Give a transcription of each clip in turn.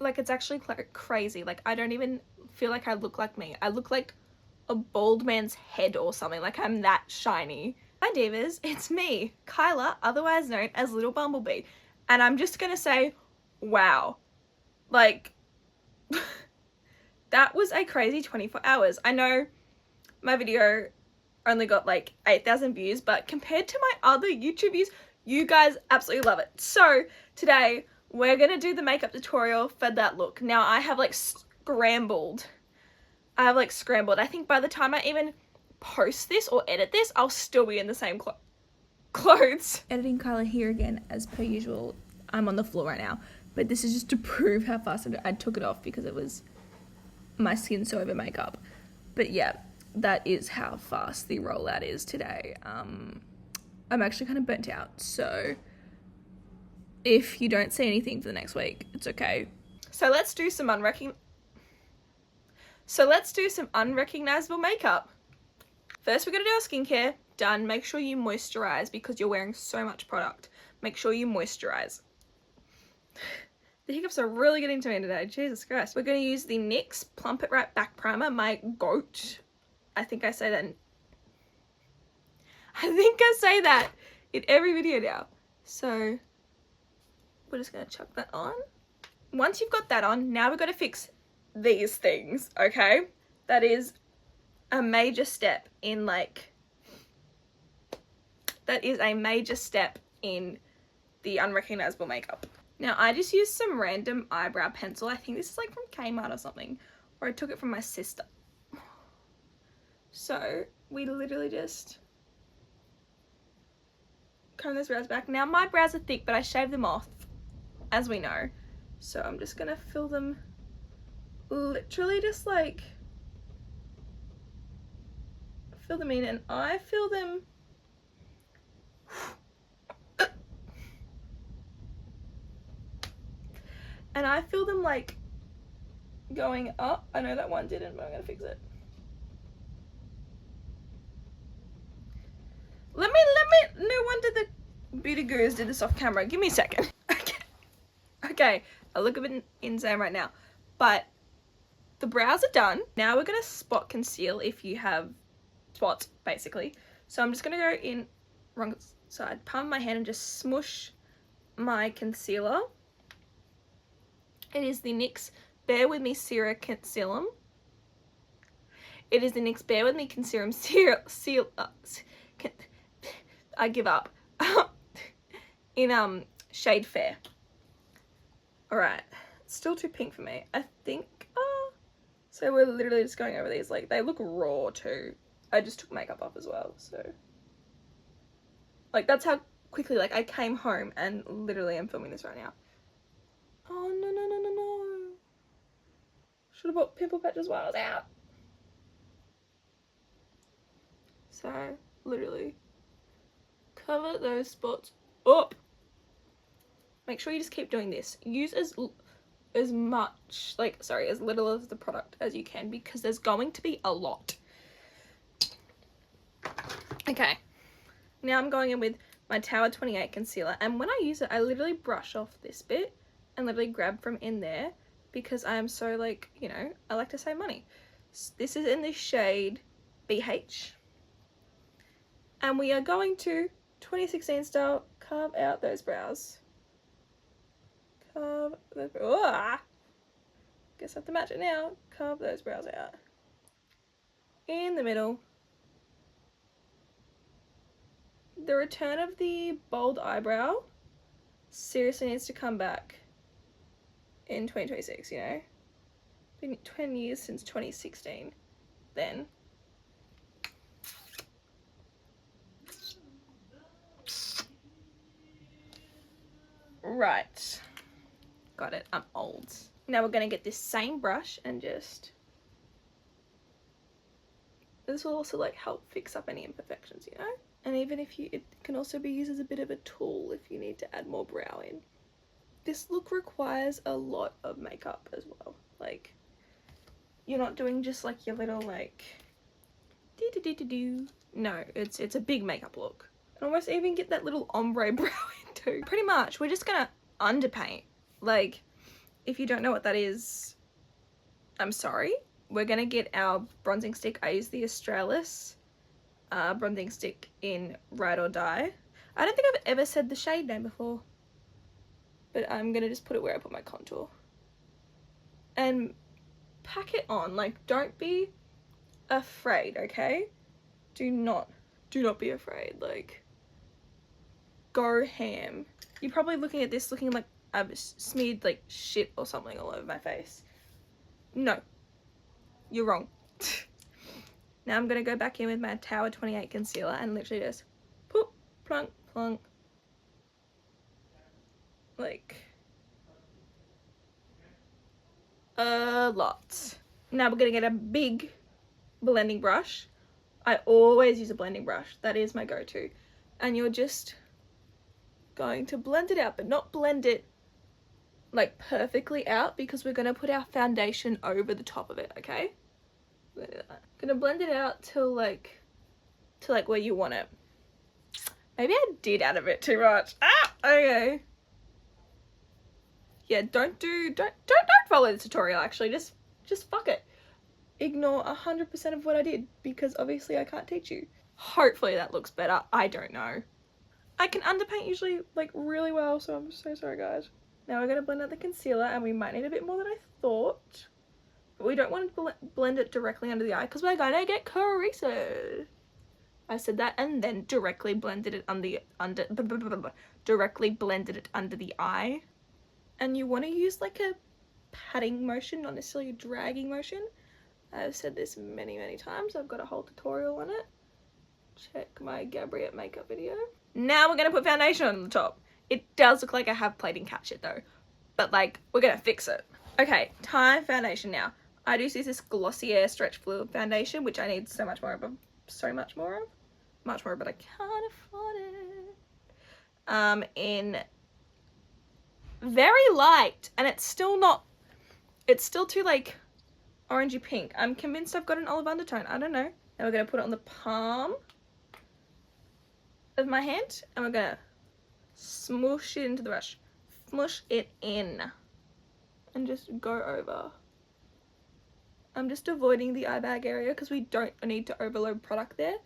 like it's actually crazy. Like I don't even feel like I look like me. I look like a bald man's head or something. Like I'm that shiny. Hi Divas, it's me, Kyla, otherwise known as Little Bumblebee. And I'm just gonna say, wow. Like, that was a crazy 24 hours. I know my video only got like 8,000 views, but compared to my other YouTube views, you guys absolutely love it. So today we're gonna do the makeup tutorial for that look. Now I have like scrambled. I think by the time I even post this or edit this, I'll still be in the same clothes. Editing Kyla here again, as per usual. I'm on the floor right now, but this is just to prove how fast I took it off because it was my skin so over makeup. But yeah, that is how fast the rollout is today. I'm actually kind of burnt out, so if you don't see anything for the next week, it's okay. So let's do some unrecognizable makeup. First, we're gonna do our skincare. Done. Make sure you moisturize because you're wearing so much product. Make sure you moisturize. The hiccups are really getting to me today. Jesus Christ. We're gonna use the NYX Plump It Right Back Primer, my goat. I think I say that in every video now. So we're just gonna chuck that on. Once you've got that on, now we've got to fix these things, okay? That is a major step in the unrecognizable makeup. Now I just used some random eyebrow pencil. I think this is like from Kmart or something, or I took it from my sister. So we literally just comb those brows back. Now my brows are thick, but I shaved them off, as we know. So I'm just gonna fill them, literally just like fill them in, and I fill them like going up. I know that one didn't, but I'm gonna fix it. No wonder the beauty gurus did this off camera. Give me a second. Okay, I look a bit insane right now, but the brows are done. Now we're gonna spot conceal if you have spots, basically. So I'm just gonna go in wrong side, palm my hand, and just smush my concealer. It is the NYX Bear With Me Serum Concealer. It is the NYX Bear With Me Concealer I give up. In shade Fair. Alright, it's still too pink for me. I think, so we're literally just going over these, like, they look raw too. I just took makeup off as well, so. Like, that's how quickly, like, I came home and literally I'm filming this right now. Oh, no. Should have bought pimple patches while I was out. So, literally, cover those spots up. Make sure you just keep doing this. Use as little of the product as you can because there's going to be a lot. Okay, now I'm going in with my Tower 28 concealer, and when I use it, I literally brush off this bit and literally grab from in there because I am so, like, you know, I like to save money. This is in the shade BH, and we are going to 2016 style carve out those brows. Carve those brows. Guess I have to match it now. Carve those brows out. In the middle. The return of the bold eyebrow seriously needs to come back in 2026, you know? Been 10 years since 2016. Then. Right. Got it. I'm old. Now we're going to get this same brush and just... This will also, like, help fix up any imperfections, you know? And even if it can also be used as a bit of a tool if you need to add more brow in. This look requires a lot of makeup as well. Like, you're not doing just like your little like no, it's a big makeup look. And almost even get that little ombre brow in too. Pretty much we're just gonna underpaint. Like, If you don't know what that is, I'm sorry. We're gonna get our bronzing stick. I use the Australis bronzing stick in Ride or Die. I don't think I've ever said the shade name before, but I'm gonna just put it where I put my contour and pack it on. Like, don't be afraid, okay? Do not be afraid. Like, go ham. You're probably looking at this looking like I've smeared like shit or something all over my face. No, you're wrong. Now I'm gonna go back in with my Tower 28 concealer and literally just poop, plunk, plunk, like a lot. Now we're gonna get a big blending brush. I always use a blending brush. That is my go-to. And you're just going to blend it out, but not blend it like perfectly out, because we're gonna put our foundation over the top of it, okay? Gonna blend it out till like where you want it. Maybe I did add a bit too much. Ah, okay. Yeah, don't follow the tutorial. Actually, just fuck it. Ignore 100% of what I did, because obviously I can't teach you. Hopefully that looks better. I don't know. I can underpaint usually like really well, so I'm so sorry, guys. Now we're gonna blend out the concealer, and we might need a bit more than I thought. But we don't want to blend it directly under the eye, because we're gonna get creases. I said that and then directly blended it directly blended it under the eye. And you want to use like a patting motion, not necessarily a dragging motion. I've said this many times. I've got a whole tutorial on it. Check my Gabriette makeup video. Now we're gonna put foundation on the top. It does look like I have played and catch it though, but like, we're gonna fix it. Okay, time foundation now. I do use this Glossier Stretch Fluid foundation, which I need so much more of, but I can't afford it. In very light, and it's still too like orangey pink. I'm convinced I've got an olive undertone. I don't know. Now we're gonna put it on the palm of my hand, and we're gonna smoosh it into the brush. Smush it in, and just go over. I'm just avoiding the eye bag area because we don't need to overload product there,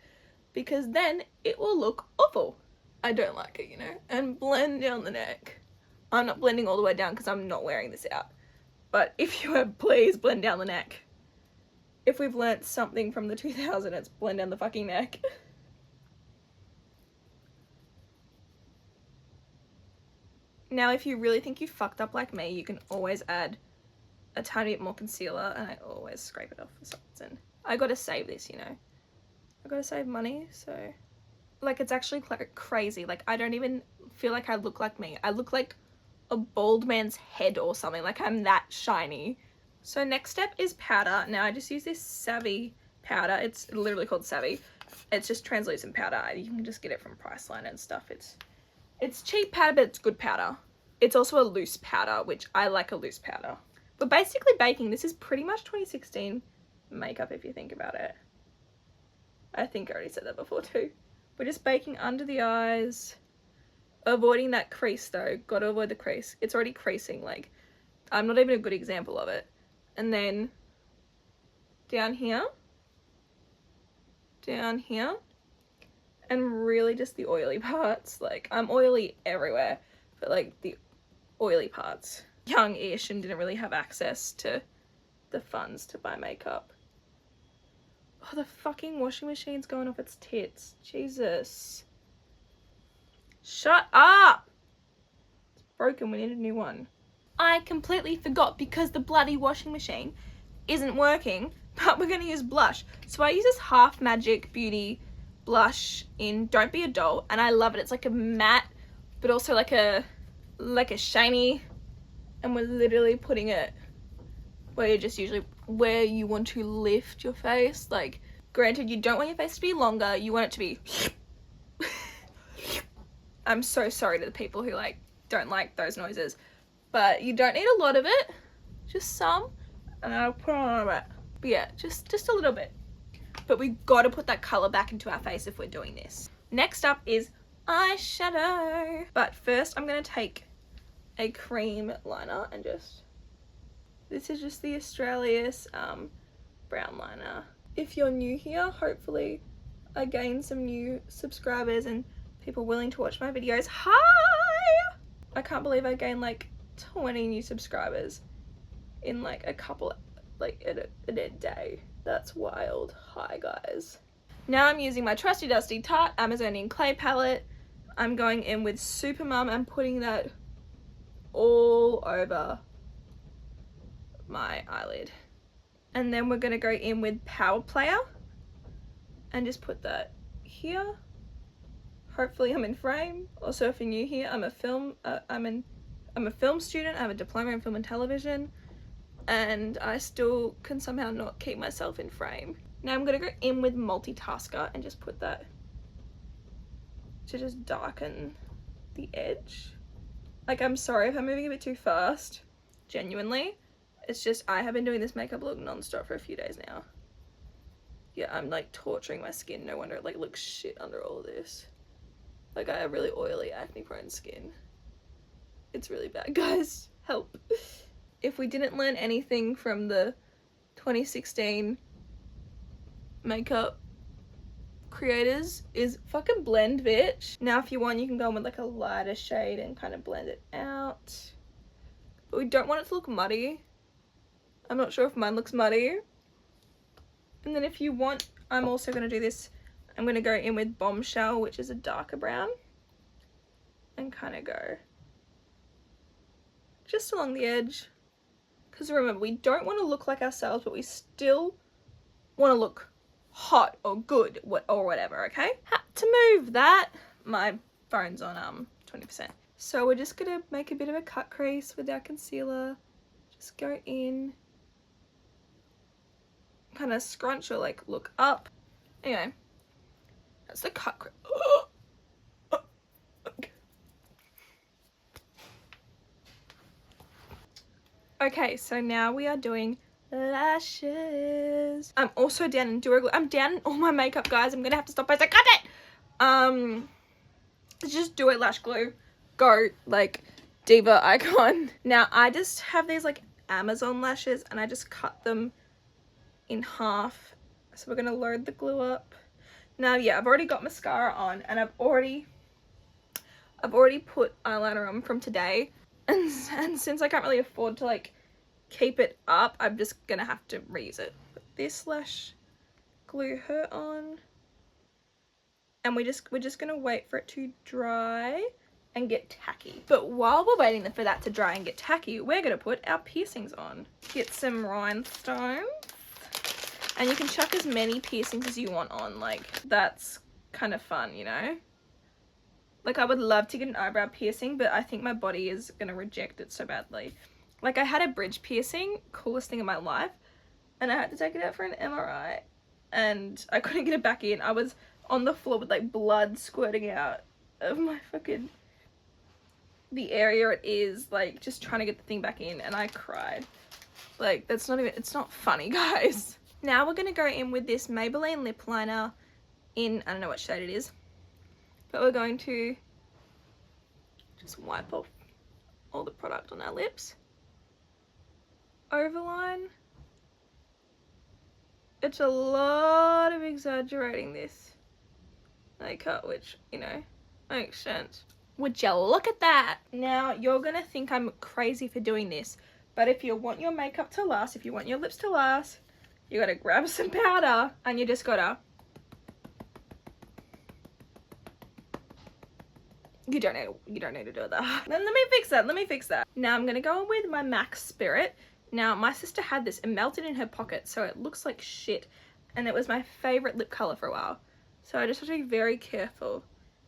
because then it will look awful. I don't like it, you know. And blend down the neck. I'm not blending all the way down because I'm not wearing this out. But if you have, please blend down the neck. If we've learnt something from the 2000s, it's blend down the fucking neck. Now, if you really think you fucked up like me, you can always add a tiny bit more concealer, and I always scrape it off for some reason. I gotta save this, you know. I gotta save money, so... Like, it's actually crazy. Like, I don't even feel like I look like me. I look like a bald man's head or something. Like, I'm that shiny. So next step is powder. Now, I just use this Savvy powder. It's literally called Savvy. It's just translucent powder. You can just get it from Priceline and stuff. It's cheap powder, but it's good powder. It's also a loose powder, which I like a loose powder. We're basically baking. This is pretty much 2016 makeup, if you think about it. I think I already said that before too. We're just baking under the eyes, avoiding that crease though. Gotta avoid the crease. It's already creasing. Like, I'm not even a good example of it. And then down here, and really just the oily parts. Like, I'm oily everywhere, but like the oily parts. Young-ish and didn't really have access to the funds to buy makeup. Oh, the fucking washing machine's going off its tits. Jesus. Shut up! It's broken, we need a new one. I completely forgot because the bloody washing machine isn't working, but we're gonna use blush. So I use this Half Magic Beauty blush in Don't Be a Doll, and I love it. It's like a matte, but also like a shiny, and we're literally putting it where you're just usually where you want to lift your face. Like, granted, you don't want your face to be longer, you want it to be I'm so sorry to the people who like don't like those noises, but you don't need a lot of it, just some, and I'll put on a bit. But yeah, just a little bit. But we gotta put that color back into our face if we're doing this. Next up is eyeshadow, but first I'm gonna take a cream liner and just This is just the Australis brown liner. If you're new here, hopefully I gained some new subscribers and people willing to watch my videos. Hi! I can't believe I gained like 20 new subscribers in like a couple, like in a day. That's wild. Hi guys. Now I'm using my trusty dusty Tarte Amazonian clay palette. I'm going in with Supermum and putting that all over my eyelid. And then we're going to go in with Power Player and just put that here. Hopefully I'm in frame. Also, if you're new here, I'm a film student. I have a diploma in film and television, and I still can somehow not keep myself in frame. Now I'm going to go in with Multitasker and just put that to just darken the edge. Like, I'm sorry if I'm moving a bit too fast, genuinely. It's just I have been doing this makeup look non-stop for a few days now. Yeah, I'm like torturing my skin. No wonder it like looks shit under all of this. Like, I have really oily, acne prone skin. It's really bad, guys. Help. If we didn't learn anything from the 2016 makeup creators, is fucking blend, bitch. Now if you want, you can go in with like a lighter shade and kind of blend it out. But we don't want it to look muddy. I'm not sure if mine looks muddy. And then if you want, I'm also going to do this. I'm going to go in with Bombshell, which is a darker brown, and kind of go just along the edge. Because remember, we don't want to look like ourselves, but we still want to look hot or good or whatever, okay? To move that, my phone's on 20%. So we're just going to make a bit of a cut crease with our concealer. Just go in, kind of scrunch or like look up. Anyway, that's the cut crease. Okay, so now we are doing lashes. I'm also down in Dura Glue. I'm down in all my makeup, guys. I'm gonna have to stop posting content. Just do it, lash glue. Go, like, diva icon. Now I just have these like Amazon lashes and I just cut them in half. So we're gonna load the glue up. Now, yeah, I've already got mascara on and I've already put eyeliner on from today. And since I can't really afford to like keep it up, I'm just gonna have to reuse it. Put this lash glue her on, and we're just gonna wait for it to dry and get tacky. But while we're waiting for that to dry and get tacky, we're gonna put our piercings on. Get some rhinestones, and you can chuck as many piercings as you want on. Like, that's kind of fun, you know? Like, I would love to get an eyebrow piercing, but I think my body is gonna reject it so badly. Like, I had a bridge piercing, coolest thing in my life, and I had to take it out for an MRI, and I couldn't get it back in. I was on the floor with like blood squirting out of my fucking, the area it is, like, just trying to get the thing back in, and I cried. Like, that's not even, it's not funny, guys. Now we're gonna go in with this Maybelline lip liner in, I don't know what shade it is, but we're going to just wipe off all the product on our lips. Overline. It's a lot of exaggerating this makeup, which, you know, makes sense. Would you look at that? Now, you're gonna think I'm crazy for doing this, but if you want your makeup to last, if you want your lips to last, you gotta grab some powder and you just gotta, you don't need to do that. Then let me fix that. Now I'm gonna go in with my MAC Spirit. Now, my sister had this and melted in her pocket, so it looks like shit, and it was my favorite lip color for a while. So I just have to be very careful.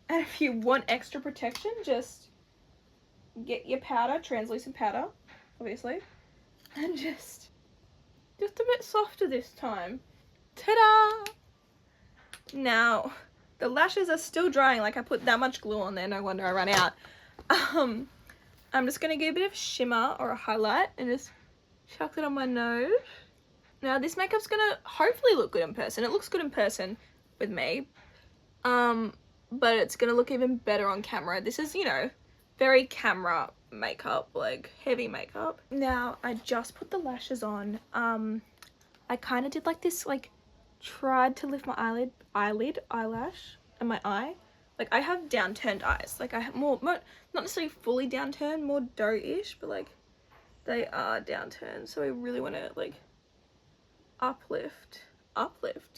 And if you want extra protection, just get your powder, translucent powder, obviously, and just a bit softer this time. Ta-da! Now, the lashes are still drying. Like, I put that much glue on there, no wonder I ran out. I'm just gonna get a bit of shimmer or a highlight and just chuck it on my nose. Now, this makeup's gonna hopefully look good in person. It looks good in person with me, but it's gonna look even better on camera. This is, you know, very camera makeup, like heavy makeup. Now I just put the lashes on. I kind of did like this, like tried to lift my eyelash and my eye. Like I have downturned eyes. Like I have more not necessarily fully downturned, more dough-ish, but like they are downturned. So I really want to like uplift,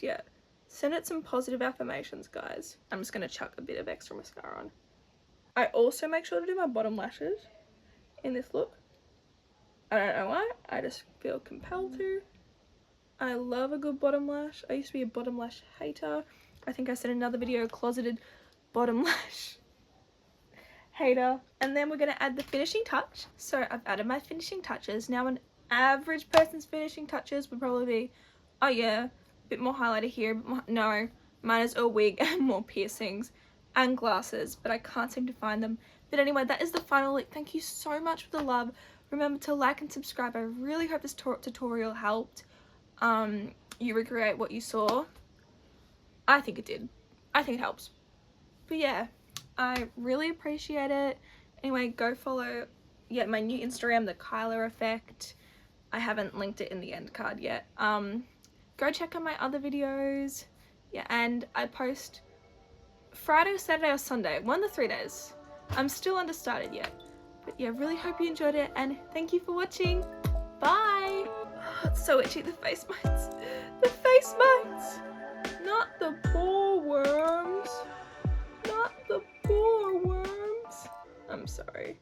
yeah. Send it some positive affirmations, guys. I'm just gonna chuck a bit of extra mascara on. I also make sure to do my bottom lashes in this look. I don't know why, I just feel compelled to. I love a good bottom lash. I used to be a bottom lash hater. I think I said in another video, closeted bottom lash hater. And then we're gonna add the finishing touch. So I've added my finishing touches. Now an average person's finishing touches would probably be, oh yeah, a bit more highlighter here, but more, no, mine is a wig and more piercings and glasses, but I can't seem to find them. But anyway, that is the final look. Thank you so much for the love. Remember to like and subscribe. I really hope this tutorial helped you recreate what you saw. I think it did. I think it helps. But yeah, I really appreciate it. Anyway, go follow my new Instagram, the Kyla Effect. I haven't linked it in the end card yet. Go check out my other videos. Yeah, and I post Friday, Saturday or Sunday, one of the 3 days. I'm still understarted yet. But yeah, really hope you enjoyed it and thank you for watching. Bye! Oh, it's so itchy, the face mites. The face mites! Not the poor worms. Not the poor worms. I'm sorry.